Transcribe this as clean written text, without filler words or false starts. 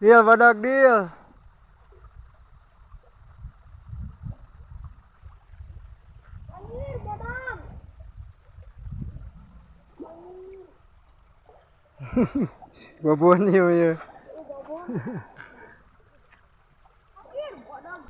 Deal badak deal. Anjir, badak. Babon ya. Oh, babon.